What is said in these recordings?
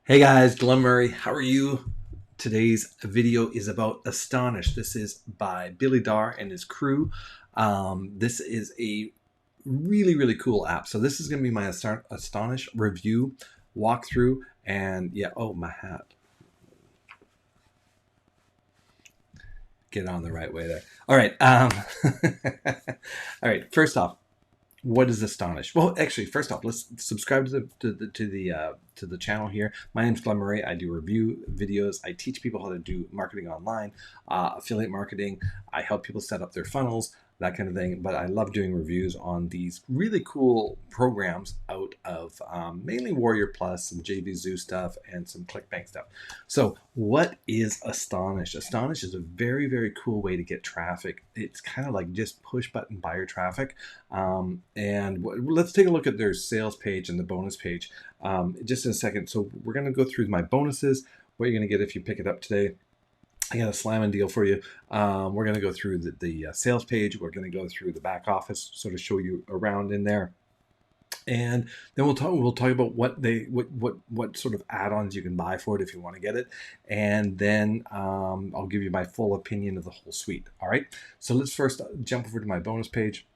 Hey guys, Glen Murray. How are you? Today's video is about Astonish. This is by Billy Dar and his crew. This is a really cool app. So this is going to be my Astonish review, walkthrough, and yeah, oh, my hat. Get on the right way there. All right. All right. First off, what is Astonish? Well, actually, first off, let's subscribe to the channel here. My name's Glen Murray. I do review videos. I teach people how to do marketing online, affiliate marketing. I help people set up their funnels, that kind of thing. But I love doing reviews on these really cool programs out of mainly Warrior Plus, some JVZoo stuff, and some ClickBank stuff. So what is Astonish? Astonish is a very cool way to get traffic. It's kind of like just push button buyer traffic. And let's take a look at their sales page and the bonus page just in a second. So we're going to go through my bonuses, what you're going to get if you pick it up today. I got a slamming deal for you. We're going to go through the sales page. We're going to go through the back office, sort of show you around in there. And then we'll talk about what sort of add-ons you can buy for it if you want to get it, and then I'll give you my full opinion of the whole suite. All right, so let's first jump over to my bonus page.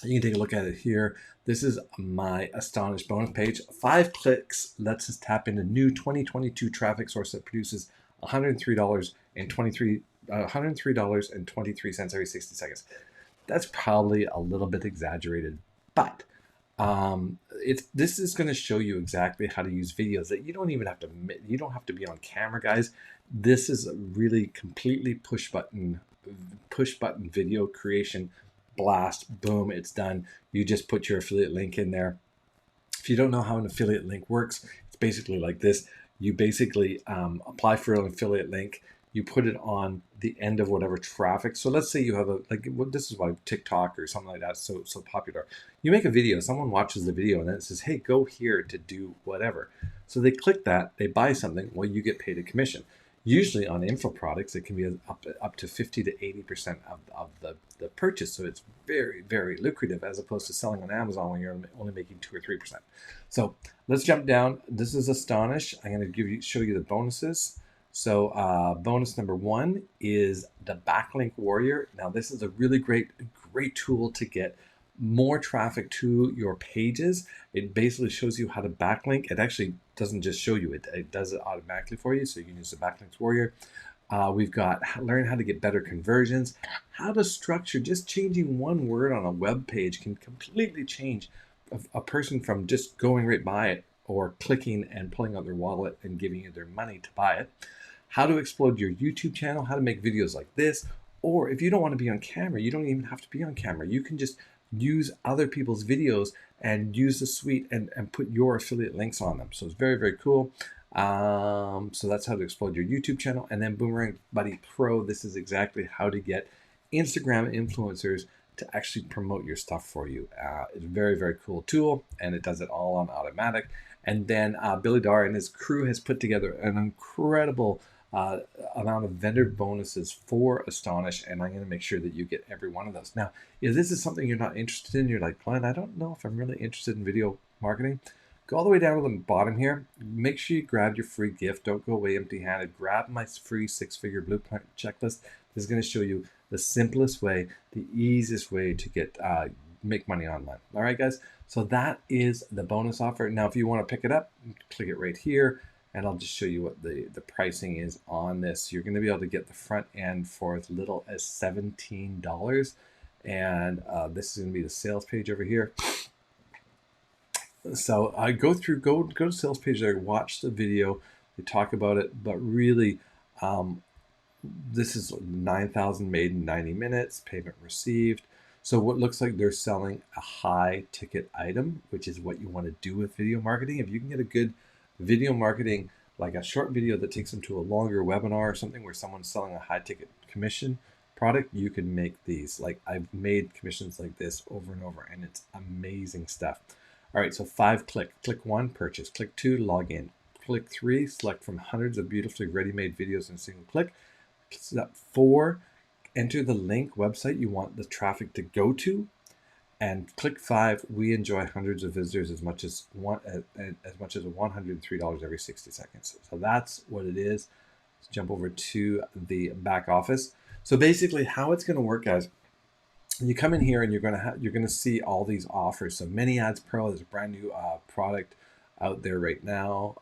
You can take a look at it here. This is my Astonish bonus page. 5 clicks lets us tap into new 2022 traffic source that produces $103.23 every 60 seconds. That's probably a little bit exaggerated, but this is going to show you exactly how to use videos that you don't even have to be on camera, guys. This is a really completely push button video creation. Blast, boom, it's done. You just put your affiliate link in there. If you don't know how an affiliate link works, it's basically like this. You basically apply for an affiliate link. You put it on the end of whatever traffic. So let's say you have this is why TikTok or something like that is so popular. You make a video, someone watches the video, and then it says, hey, go here to do whatever. So they click that, they buy something, well, you get paid a commission. Usually on info products, it can be up to 50 to 80% of the purchase. So it's very lucrative as opposed to selling on Amazon when you're only making 2 or 3%. So let's jump down. This is Astonish. I'm going to show you the bonuses. So bonus number 1 is the Backlink Warrior. Now this is a really great tool to get more traffic to your pages. It basically shows you how to backlink. It actually doesn't just show you, it does it automatically for you. So you can use the Backlinks Warrior. We've got learn how to get better conversions, how to structure. Just changing one word on a web page can completely change a person from just going right by it or clicking and pulling out their wallet and giving you their money to buy it. How to explode your YouTube channel, how to make videos like this. Or if you don't want to be on camera, you don't even have to be on camera. You can just use other people's videos and use the suite and put your affiliate links on them. So it's very cool. So that's how to explode your YouTube channel. And then Boomerang Buddy Pro, this is exactly how to get Instagram influencers to actually promote your stuff for you. It's a very cool tool, and it does it all on automatic. And then Billy Dar and his crew has put together an incredible amount of vendor bonuses for Astonish, and I'm going to make sure that you get every one of those. Now, if this is something you're not interested in, you're like, Glenn, I don't know if I'm really interested in video marketing, go all the way down to the bottom here. Make sure you grab your free gift. Don't go away empty-handed. Grab my free 6-figure blueprint checklist. This is going to show you the simplest way, the easiest way to get make money online. All right, guys. So that is the bonus offer. Now, if you want to pick it up, click it right here, and I'll just show you what the pricing is on this. You're going to be able to get the front end for as little as $17. And this is going to be the sales page over here. So I go to sales page there, watch the video, they talk about it, but really this is 9,000 made in 90 minutes, payment received. So what looks like they're selling a high ticket item, which is what you want to do with video marketing. If you can get a good video marketing, like a short video that takes them to a longer webinar or something where someone's selling a high ticket commission product, you can make these. Like I've made commissions like this over and over, and it's amazing stuff. All right, so 5 click. Click 1, purchase. Click 2, log in. Click 3, select from hundreds of beautifully ready-made videos in a single click. Step 4, enter the link website you want the traffic to go to. And click 5, we enjoy hundreds of visitors as much as $103 every 60 seconds. So that's what it is. Let's jump over to the back office. So basically, how it's going to work, guys. You come in here and you're gonna see all these offers. So Many Ads Pro, there's a brand new product out there right now.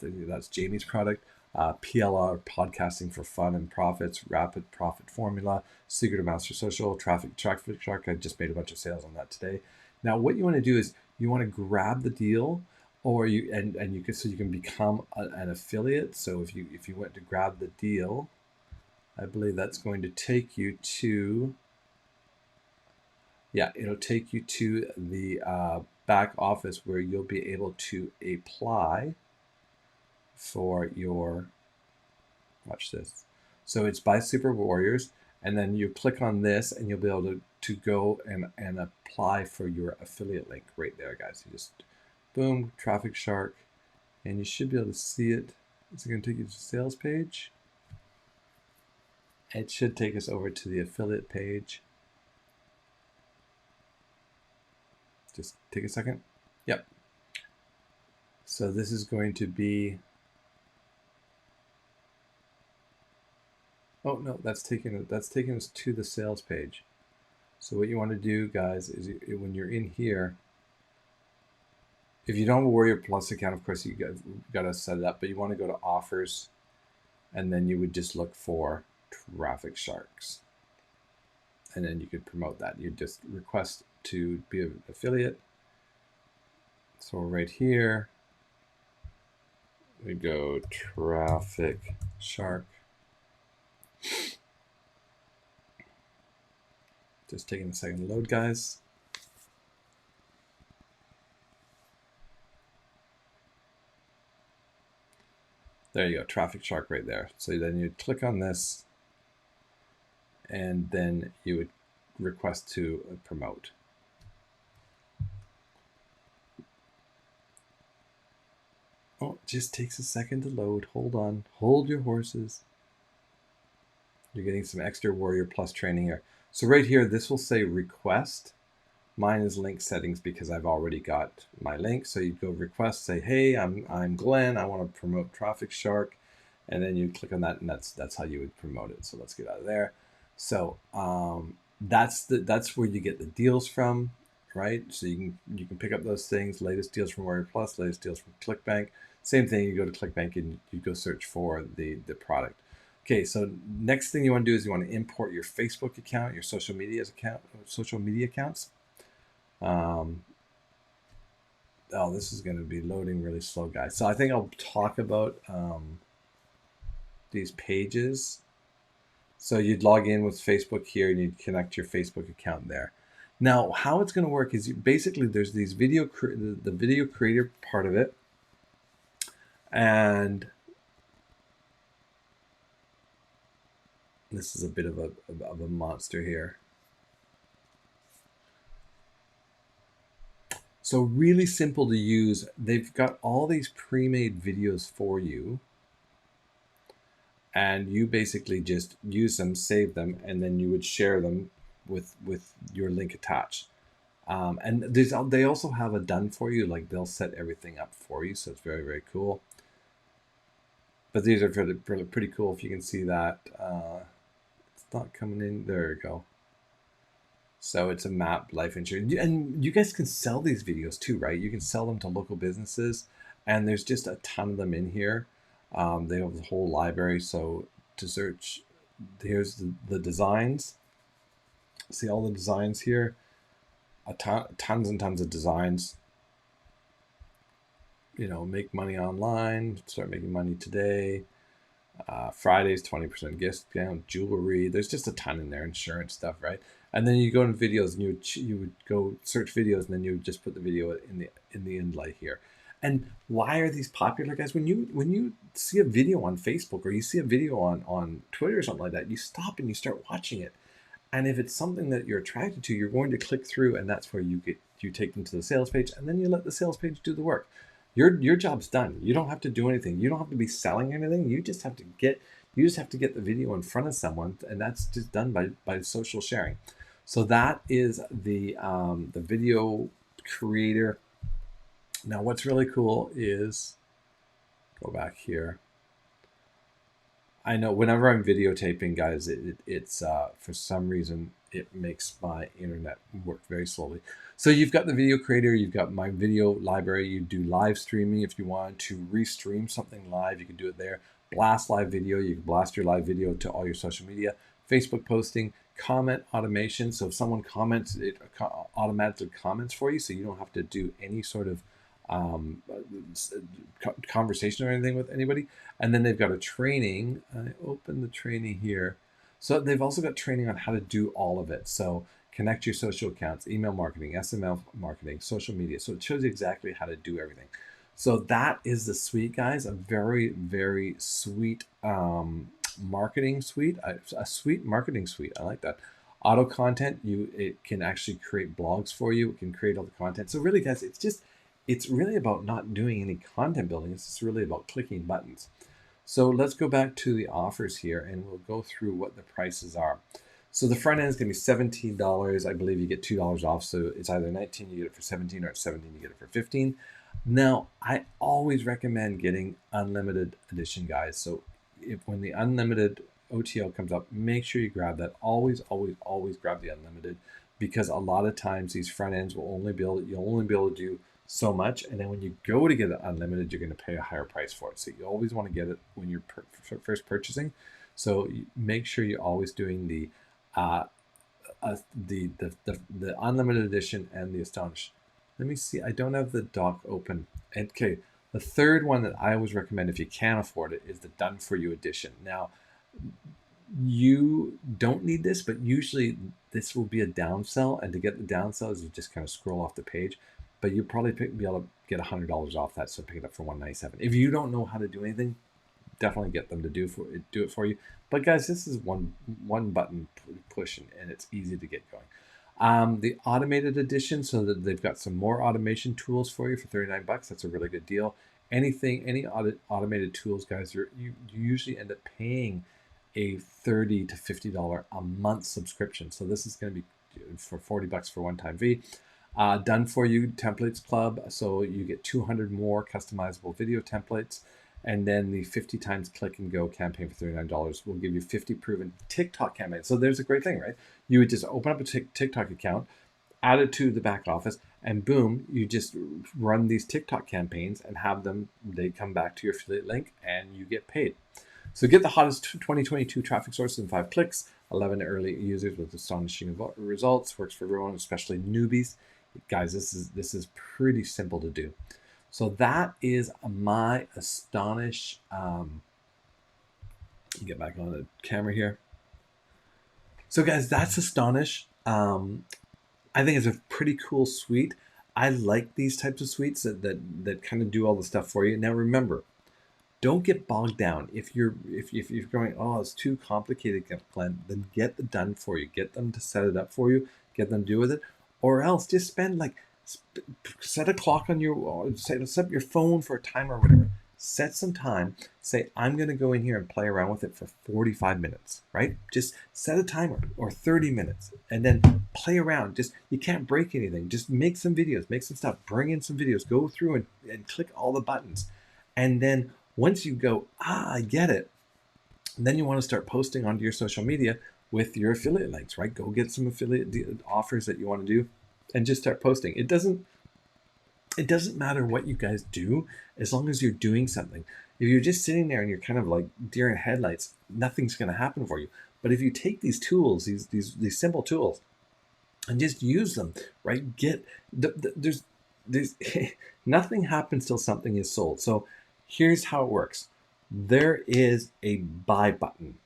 That's Jamie's product. PLR, podcasting for fun and profits, rapid profit formula, secret of master social, traffic shark. I just made a bunch of sales on that today. Now, what you want to do is you want to grab the deal, or you can become an affiliate. So if you went to grab the deal, I believe that's going to take you to. Yeah, it'll take you to the back office where you'll be able to apply for your, watch this. So it's by Super Warriors, and then you click on this and you'll be able to go and apply for your affiliate link right there, guys. You just, boom, Traffic Shark, and you should be able to see it. It's going to take you to the sales page. It should take us over to the affiliate page. Just take a second. Yep. So this is going to be, oh no, that's taking us to the sales page. So what you want to do, guys, is when you're in here, if you don't have a Warrior Plus account, of course you got to set it up, but you want to go to offers, and then you would just look for Traffic Sharks, and then you could promote that. You just request to be an affiliate. So right here, we go Traffic Shark. Just taking a second to load, guys. There you go, Traffic Shark right there. So then you'd click on this, and then you would request to promote. Oh, it just takes a second to load. Hold on. Hold your horses. You're getting some extra Warrior Plus training here. So right here, this will say request. Mine is link settings because I've already got my link. So you go request, say, hey, I'm Glen. I want to promote Traffic Shark. And then you click on that, and that's how you would promote it. So let's get out of there. So that's where you get the deals from, right? So you can pick up those things, latest deals from Warrior Plus, latest deals from ClickBank. Same thing, you go to ClickBank and you go search for the product. Okay, so next thing you want to do is you want to import your Facebook account, your social media accounts. Oh, this is going to be loading really slow, guys. So I think I'll talk about these pages. So you'd log in with Facebook here, and you'd connect your Facebook account there. Now, how it's going to work is basically there's these the video creator part of it, and this is a bit of a monster here. So really simple to use. They've got all these pre-made videos for you, and you basically just use them, save them, and then you would share them with your link attached. And they also have a done for you, like they'll set everything up for you, so it's very, very cool. But these are pretty cool. If you can see that, it's not coming in. There you go. So it's a map, life insurance, and you guys can sell these videos too, right? You can sell them to local businesses, and there's just a ton of them in here. They have the whole library. So to search, here's the designs. See all the designs here. Tons and tons of designs. You know, make money online, start making money today. Fridays, 20% discount, jewelry. There's just a ton in there, insurance stuff, right? And then you go into videos, and you would go search videos, and then you would just put the video in the end light here. And why are these popular, guys? When you see a video on Facebook, or you see a video on Twitter or something like that, you stop and you start watching it. And if it's something that you're attracted to, you're going to click through, and that's where you take them to the sales page, and then you let the sales page do the work. Your job's done. You don't have to do anything. You don't have to be selling anything. You just have to get the video in front of someone, and that's just done by social sharing. So that is the video creator. Now, what's really cool is, go back here. I know whenever I'm videotaping, guys, it's for some reason it makes my internet work very slowly. So you've got the video creator, you've got my video library. You do live streaming if you want to restream something live, you can do it there. Blast live video, you can blast your live video to all your social media. Facebook posting, comment automation. So if someone comments, it automatically comments for you, so you don't have to do any sort of conversation or anything with anybody. And then they've got a training. I open the training here. So they've also got training on how to do all of it. So connect your social accounts, email marketing, SML marketing, social media. So it shows you exactly how to do everything. So that is the suite, guys. A very, very sweet marketing suite. A sweet marketing suite. I like that. Auto content, it can actually create blogs for you. It can create all the content. So really, guys, it's really about not doing any content building. It's just really about clicking buttons. So let's go back to the offers here, and we'll go through what the prices are. So the front end is going to be $17. I believe you get $2 off. So it's either 19, you get it for 17, or it's 17, you get it for 15. Now, I always recommend getting unlimited edition, guys. So when the unlimited OTL comes up, make sure you grab that. Always, always, always grab the unlimited, because a lot of times these front ends will you'll only be able to do so much, and then when you go to get it unlimited, you're going to pay a higher price for it. So you always want to get it when you're first purchasing. So make sure you're always doing the unlimited edition and the Astonish. Let me see. I don't have the doc open. Okay, the third one that I always recommend if you can afford it is the Done For You edition. Now, you don't need this, but usually this will be a downsell, and to get the downsell is you just kind of scroll off the page. But you'll probably be able to get $100 off that, so pick it up for $197. If you don't know how to do anything, definitely get them to do it for you. But guys, this is one button push, and it's easy to get going. The automated edition, so that they've got some more automation tools for you for $39. That's a really good deal. Any automated tools, guys, you usually end up paying a $30 to $50 a month subscription. So this is going to be for $40 for one-time fee. Done For You Templates Club, so you get 200 more customizable video templates, and then the 50 times click and go campaign for $39 will give you 50 proven TikTok campaigns. So there's a great thing, right? You would just open up a TikTok account, add it to the back office, and boom, you just run these TikTok campaigns and have them, they come back to your affiliate link and you get paid. So get the hottest 2022 traffic sources in 5 clicks, 11 early users with astonishing results, works for everyone, especially newbies. Guys, this is pretty simple to do. So that is my Astonish. Get back on the camera here. So guys, that's Astonish. I think it's a pretty cool suite. I like these types of suites that kind of do all the stuff for you. Now remember, don't get bogged down. If you're going, oh, it's too complicated, Glen, then get it done for you. Get them to set it up for you. Get them to do with it. Or else just spend set a clock on set up your phone for a timer or whatever. Set some time. Say, I'm going to go in here and play around with it for 45 minutes, right? Just set a timer, or 30 minutes, and then play around. You can't break anything. Just make some videos, make some stuff, bring in some videos, go through and click all the buttons. And then once you go, I get it, then you want to start posting onto your social media with your affiliate links, right? Go get some affiliate offers that you want to do and just start posting. It doesn't matter what you guys do, as long as you're doing something. If you're just sitting there and you're kind of like deer in headlights, nothing's going to happen for you. But if you take these tools, these simple tools, and just use them, right? There's nothing happens till something is sold. So here's how it works. There is a buy button.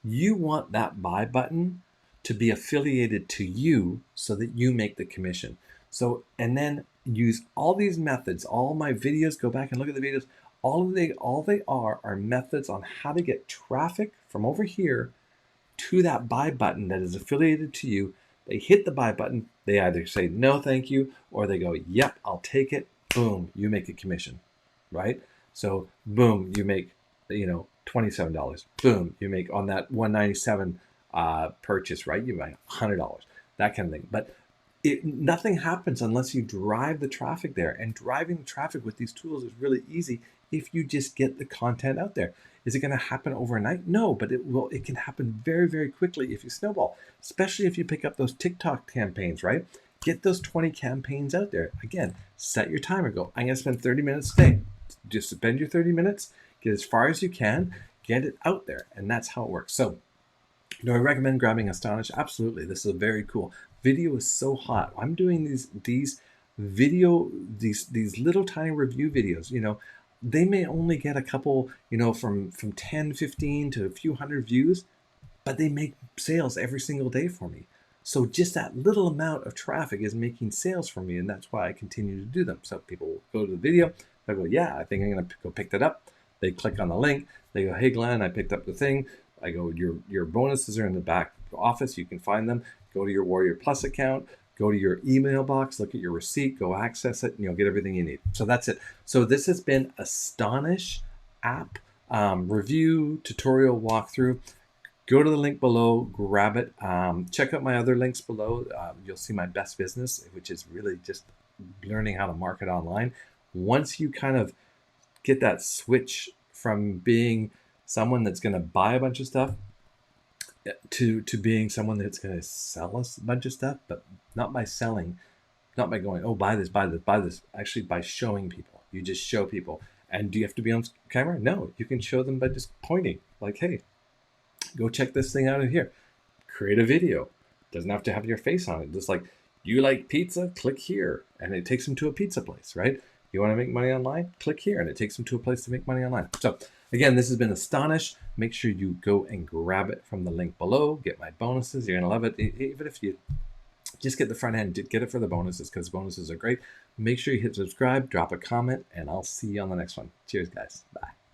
You want that buy button to be affiliated to you so that you make the commission. So, and then use all these methods, all my videos, go back and look at the videos. All they are methods on how to get traffic from over here to that buy button that is affiliated to you. They hit the buy button. They either say no, thank you, or they go, yep, I'll take it. Boom, you make a commission, right? So boom, you make, $27. Boom, you make on that $197 purchase, right? You make $100. that kind of thing. But nothing happens unless you drive the traffic there. And driving the traffic with these tools is really easy if you just get the content out there. Is it going to happen overnight? No, but it will. It can happen very, very quickly if you snowball, especially if you pick up those TikTok campaigns, right? Get those 20 campaigns out there. Again, set your timer. Go, I'm going to spend 30 minutes today. Just spend your 30 minutes, get as far as you can, get it out there. And that's how it works. So do I recommend grabbing Astonish? Absolutely. This is very cool. Video is so hot. I'm doing these little tiny review videos. You know, they may only get a couple, you know, from 10, 15 to a few hundred views, but they make sales every single day for me. So just that little amount of traffic is making sales for me, and that's why I continue to do them. So people go to the video, they go, yeah, I think I'm gonna go pick that up. They click on the link, they go, hey Glenn, I picked up the thing. I go, your bonuses are in the back office, you can find them. Go to your Warrior Plus account, go to your email box, look at your receipt, go access it, and you'll get everything you need. So that's it. So this has been Astonish app review, tutorial, walkthrough. Go to the link below, grab it. Check out my other links below. You'll see my best business, which is really just learning how to market online. Once you kind of get that switch from being someone that's going to buy a bunch of stuff to being someone that's going to sell us a bunch of stuff, but not by selling, not by going, oh, buy this, buy this, buy this. Actually, by showing people. You just show people. And do you have to be on camera? No, you can show them by just pointing, like, hey, go check this thing out in here. Create a video. Doesn't have to have your face on it. Just like, you like pizza? Click here. And it takes them to a pizza place, right? You want to make money online? Click here. And it takes them to a place to make money online. So again, this has been Astonish. Make sure you go and grab it from the link below. Get my bonuses. You're going to love it. Even if you just get the front end, get it for the bonuses, because bonuses are great. Make sure you hit subscribe, drop a comment, and I'll see you on the next one. Cheers, guys. Bye.